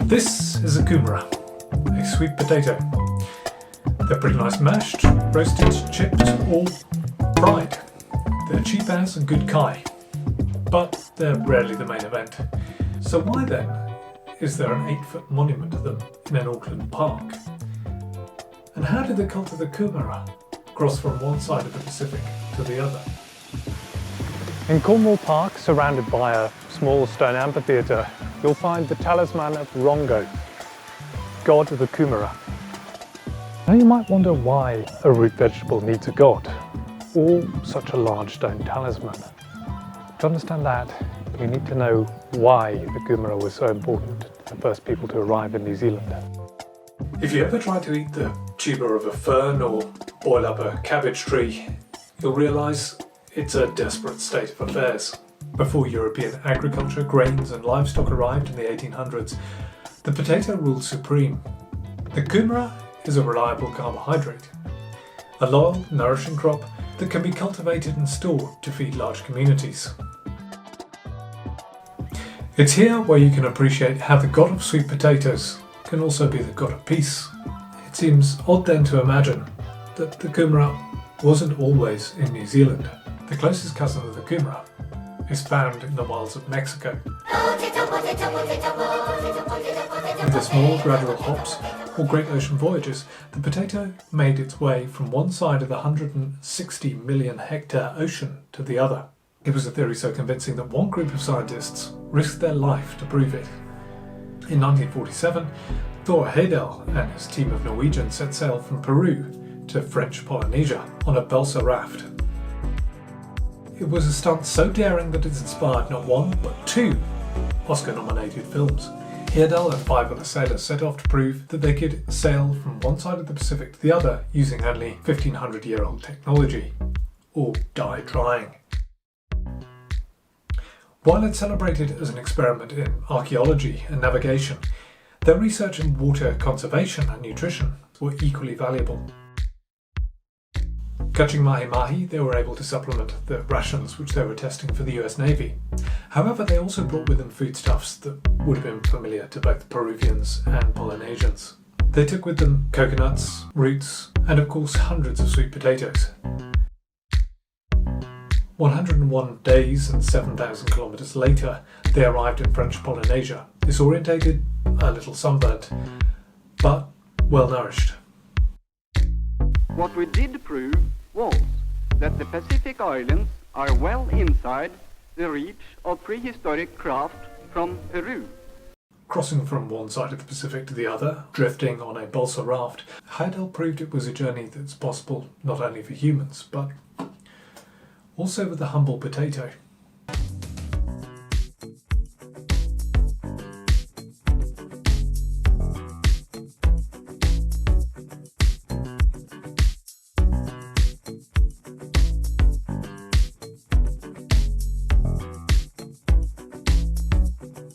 This is a Kumara, a sweet potato. They're pretty nice mashed, roasted, chipped or fried. They're cheap as and good kai, but they're rarely the main event. So why then is there an 8-foot monument to them in an Auckland park? And how did the cult of the Kumara cross from one side of the Pacific to the other? In Cornwall Park, surrounded by a small stone amphitheatre, you'll find the talisman of Rongo, god of the Kumara. Now you might wonder why a root vegetable needs a god, or such a large stone talisman. To understand that, you need to know why the Kumara was so important to the first people to arrive in New Zealand. If you ever try to eat the tuber of a fern or boil up a cabbage tree, you'll realise it's a desperate state of affairs. Before European agriculture, grains and livestock arrived in the 1800s, the potato ruled supreme. The Kumara is a reliable carbohydrate, a loyal, nourishing crop that can be cultivated and stored to feed large communities. It's here where you can appreciate how the god of sweet potatoes can also be the god of peace. It seems odd then to imagine that the Kumara wasn't always in New Zealand. The closest cousin of the Kumara is found in the wilds of Mexico. With the small gradual hops or Great Ocean voyages, the potato made its way from one side of the 160 million hectare ocean to the other. It was a theory so convincing that one group of scientists risked their life to prove it. In 1947, Thor Heyerdahl and his team of Norwegians set sail from Peru to French Polynesia on a balsa raft. It was a stunt so daring that it's inspired not one, but 2 Oscar-nominated films. Heyerdahl and 5 other sailors set off to prove that they could sail from one side of the Pacific to the other using only 1500-year-old technology, or die trying. While it's celebrated as an experiment in archaeology and navigation, their research in water conservation and nutrition were equally valuable. Catching mahi-mahi, they were able to supplement the rations which they were testing for the US Navy. However, they also brought with them foodstuffs that would have been familiar to both Peruvians and Polynesians. They took with them coconuts, roots, and of course hundreds of sweet potatoes. 101 days and 7,000 kilometers later, they arrived in French Polynesia, disorientated, a little sunburnt, but well nourished. What we did prove was that the Pacific Islands are well inside the reach of prehistoric craft from Peru. Crossing from one side of the Pacific to the other, drifting on a balsa raft, Heyerdahl proved it was a journey that's possible not only for humans, but also with the humble potato.